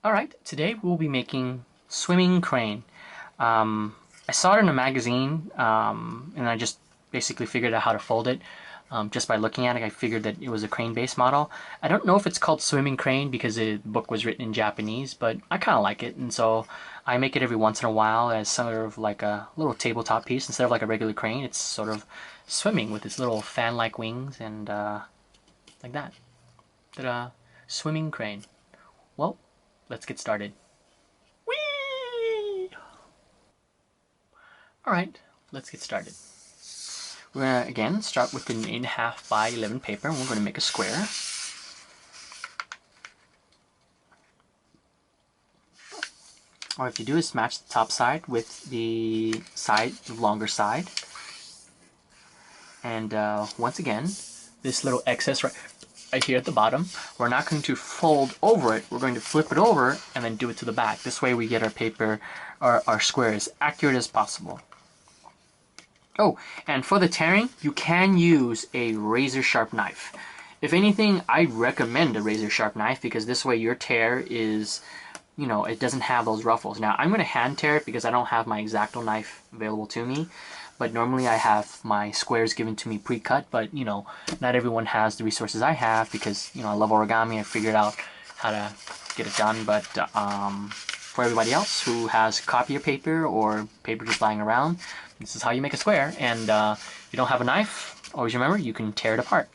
Alright, today we'll be making swimming crane. I saw it in a magazine and I just basically figured out how to fold it. Just by looking at it, I figured that it was a crane-based model. I don't know if it's called swimming crane because the book was written in Japanese, but I kind of like it, and so I make it every once in a while as sort of like a little tabletop piece. Instead of like a regular crane, it's sort of swimming with its little fan-like wings and like that. Ta-da! Swimming crane. Well, let's get started. Whee! Alright, let's get started. We're going to, again, start with an 8.5 by 11 paper, and we're going to make a square. All you have to do is match the top side with the longer side. And once again, this little excess right here at the bottom, we're not going to fold over it, we're going to flip it over and then do it to the back. This way we get our paper, our square as accurate as possible. Oh, and for the tearing, you can use a razor sharp knife. If anything, I recommend a razor sharp knife because this way your tear is, you know, it doesn't have those ruffles. Now, I'm going to hand tear it because I don't have my X-Acto knife available to me. But normally I have my squares given to me pre-cut, but, you know, not everyone has the resources I have because, you know, I love origami. I figured out how to get it done, but for everybody else who has copier paper or paper just lying around, this is how you make a square. And if you don't have a knife, always remember, you can tear it apart.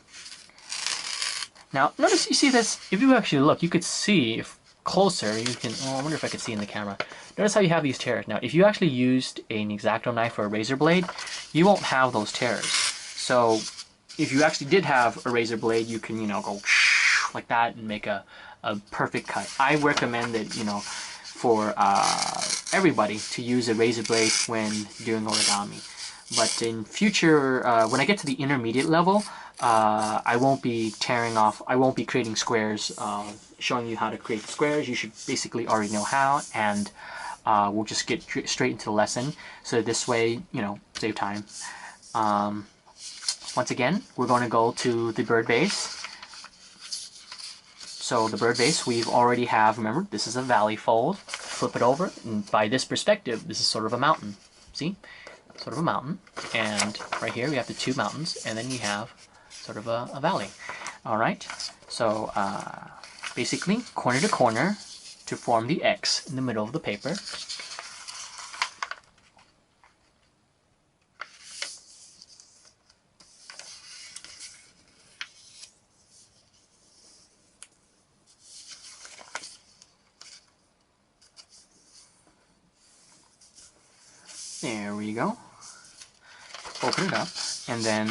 Now, notice you see this, if you actually look, you could see, if closer, you can, oh, I wonder if I could see in the camera. Notice how you have these tears. Now, if you actually used an X-Acto knife or a razor blade, you won't have those tears. So, if you actually did have a razor blade, you can, you know, go like that and make a perfect cut. I recommend that, you know, for everybody to use a razor blade when doing origami. But in future, when I get to the intermediate level, I won't be tearing off, I won't be creating squares, showing you how to create the squares. You should basically already know how, and we'll just get straight into the lesson. So this way, you know, save time. Once again, we're going to go to the bird base. So the bird base, we've already have, remember, this is a valley fold. Flip it over, and by this perspective, this is sort of a mountain. See? Sort of a mountain. And right here, we have the two mountains, and then you have sort of a valley. Alright? So, basically, corner to corner to form the X in the middle of the paper. There we go. Open it up, and then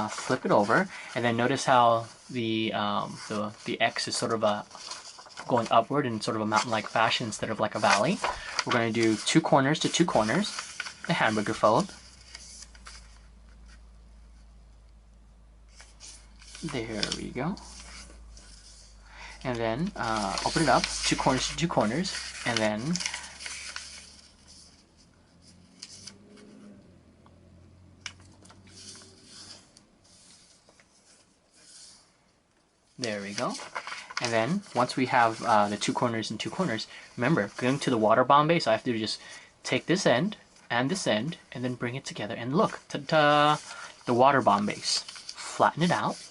flip it over, and then notice how the X is sort of going upward in sort of a mountain-like fashion instead of like a valley. We're going to do two corners to two corners, the hamburger fold. There we go. And then open it up, two corners to two corners, and then there we go. And then, once we have the two corners and two corners, remember, going to the water bomb base, I have to just take this end, and then bring it together. And look, ta-da! The water bomb base. Flatten it out.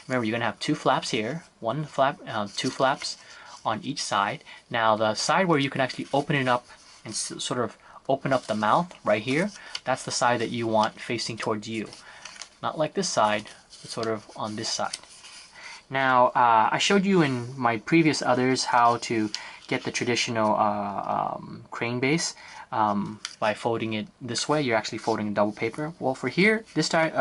Remember, you're going to have two flaps here. One flap, two flaps on each side. Now, the side where you can actually open it up and sort of open up the mouth, right here, that's the side that you want facing towards you. Not like this side, but sort of on this side. Now, I showed you in my previous others how to get the traditional crane base by folding it this way. You're actually folding a double paper. Well, for here, this time,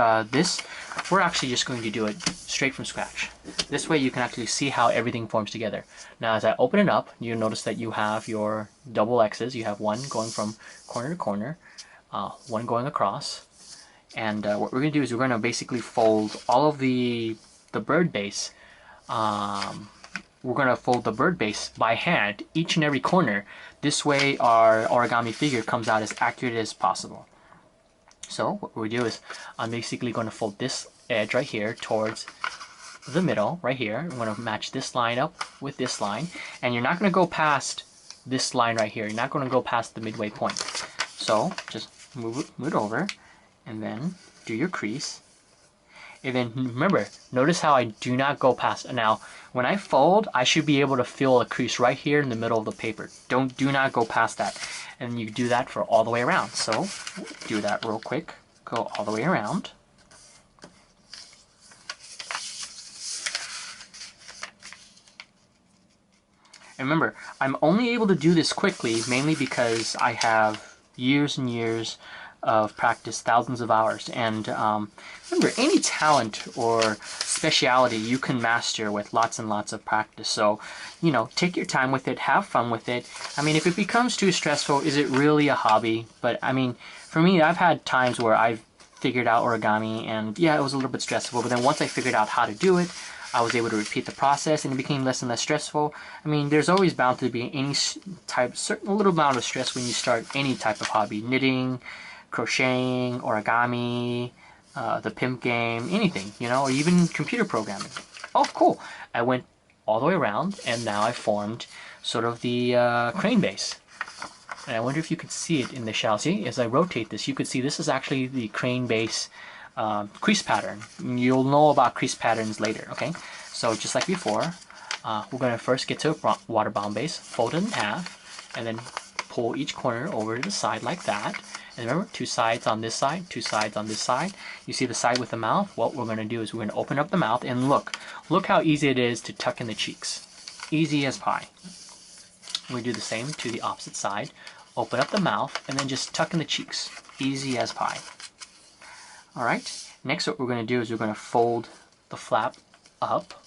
we're actually just going to do it straight from scratch. This way you can actually see how everything forms together. Now, as I open it up, you'll notice that you have your double X's. You have one going from corner to corner, one going across. And what we're going to do is we're going to basically fold all of the bird base. We're going to fold the bird base by hand, each and every corner. This way our origami figure comes out as accurate as possible. So what we do is I'm basically going to fold this edge right here towards the middle, right here. I'm going to match this line up with this line. And you're not going to go past this line right here. You're not going to go past the midway point. So just move it over, and then do your crease. And then remember, notice how I do not go past it. Now, when I fold, I should be able to feel a crease right here in the middle of the paper. Do not go past that. And you do that for all the way around. So do that real quick. Go all the way around. And remember, I'm only able to do this quickly mainly because I have years and years of practice, thousands of hours. And remember, any talent or speciality you can master with lots and lots of practice. So, you know, take your time with it, have fun with it. I mean, if it becomes too stressful, is it really a hobby? But I mean, for me, I've had times where I've figured out origami, and yeah, it was a little bit stressful, but then once I figured out how to do it, I was able to repeat the process, and it became less and less stressful. I mean, there's always bound to be any type, certain little amount of stress when you start any type of hobby, knitting, crocheting, origami, the pimp game, anything, you know, or even computer programming. Oh, cool. I went all the way around, and now I formed sort of the crane base. And I wonder if you could see it in the shell. See, as I rotate this, you could see this is actually the crane base crease pattern. You'll know about crease patterns later, okay? So just like before, we're going to first get to a waterbound base, fold it in half, and then pull each corner over to the side like that. And remember, two sides on this side, two sides on this side. You see the side with the mouth? What we're going to do is we're going to open up the mouth, and look how easy it is to tuck in the cheeks. Easy as pie. We do the same to the opposite side. Open up the mouth, and then just tuck in the cheeks. Easy as pie. Alright, next what we're going to do is we're going to fold the flap up,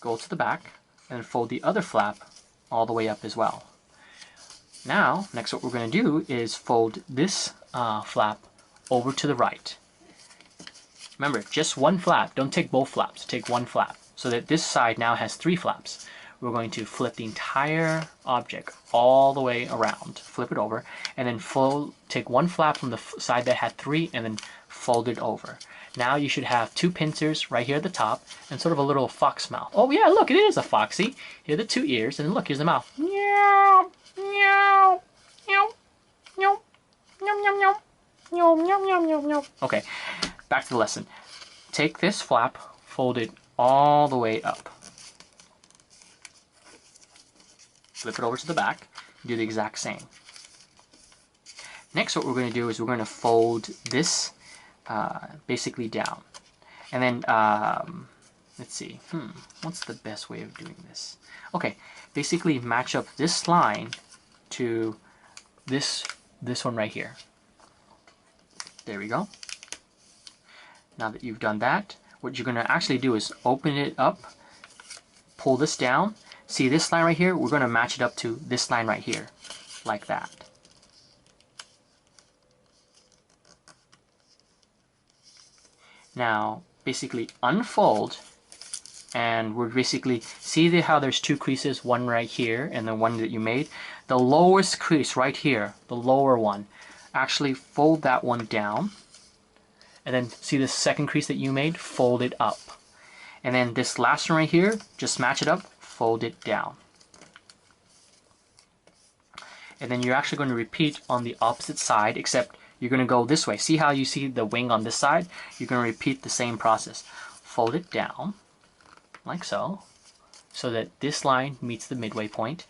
go to the back, and then fold the other flap all the way up as well. Now, next what we're going to do is fold this flap over to the right. Remember, just one flap. Don't take both flaps. Take one flap. So that this side now has three flaps. We're going to flip the entire object all the way around. Flip it over, and then take one flap from the side that had three, and then fold it over. Now you should have two pincers right here at the top, and sort of a little fox mouth. Oh yeah, look, it is a foxy. Here are the two ears, and look, here's the mouth. Meow, meow, meow, meow, meow, meow, meow, meow, meow, meow, meow. Okay, back to the lesson. Take this flap, fold it all the way up. Flip it over to the back, do the exact same. Next what we're going to do is we're going to fold this basically down. And then, let's see, what's the best way of doing this? Okay, basically match up this line to this one right here. There we go. Now that you've done that, what you're going to actually do is open it up, pull this down. See this line right here? We're going to match it up to this line right here, like that. Now, basically unfold, and we're basically, see how there's two creases, one right here and the one that you made? The lowest crease right here, the lower one, actually fold that one down, and then see this second crease that you made? Fold it up. And then this last one right here, just match it up, fold it down. And then you're actually going to repeat on the opposite side, except you're going to go this way. See how you see the wing on this side? You're going to repeat the same process. Fold it down, like so that this line meets the midway point.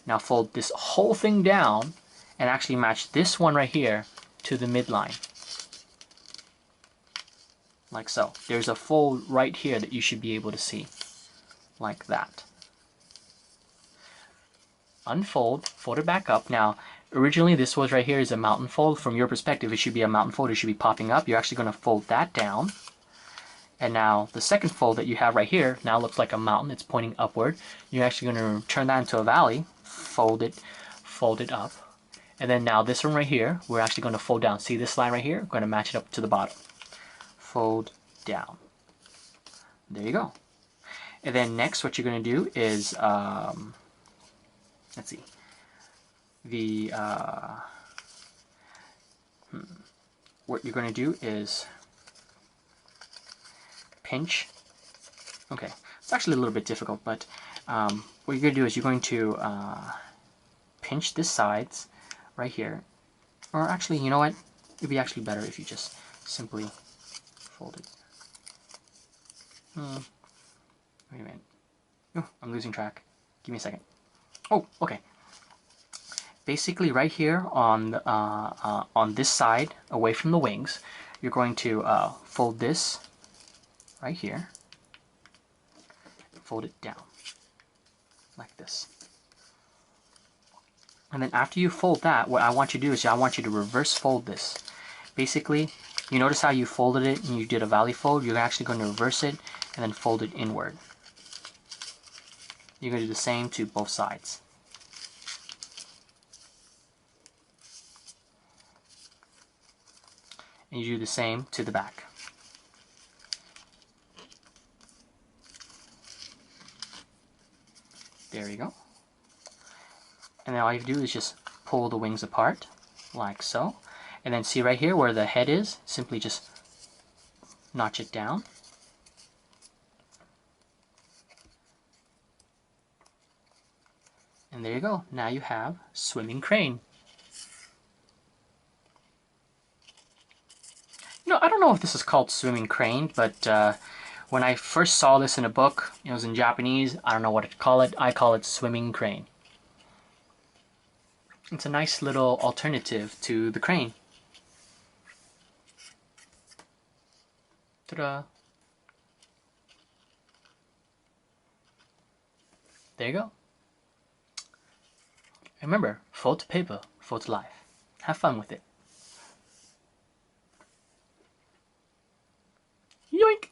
Now fold this whole thing down and actually match this one right here to the midline. Like so. There's a fold right here that you should be able to see. Like that. Unfold, fold it back up. Now, originally this was right here is a mountain fold. From your perspective, it should be a mountain fold. It should be popping up. You're actually going to fold that down. And now the second fold that you have right here now looks like a mountain. It's pointing upward. You're actually going to turn that into a valley. Fold it up. And then now this one right here, we're actually going to fold down. See this line right here? We're going to match it up to the bottom. Fold down. There you go. And then next what you're going to do is, let's see, what you're going to do is pinch. Okay, it's actually a little bit difficult, but what you're going to do is you're going to pinch this sides right here. Or actually, you know what? It'd be actually better if you just simply fold it. Wait a minute. Oh, I'm losing track. Give me a second. Oh, okay. Basically, right here on this side, away from the wings, you're going to fold this right here. Fold it down like this. And then after you fold that, what I want you to do is I want you to reverse fold this. Basically, you notice how you folded it and you did a valley fold? You're actually going to reverse it and then fold it inward. You're going to do the same to both sides. And you do the same to the back. There you go. And then all you do is just pull the wings apart, like so. And then see right here where the head is, simply just notch it down. And there you go. Now you have swimming crane. You know, I don't know if this is called swimming crane, but when I first saw this in a book, it was in Japanese. I don't know what to call it. I call it swimming crane. It's a nice little alternative to the crane. Ta-da! There you go. Remember, fold to paper, fold to life. Have fun with it. Yoink!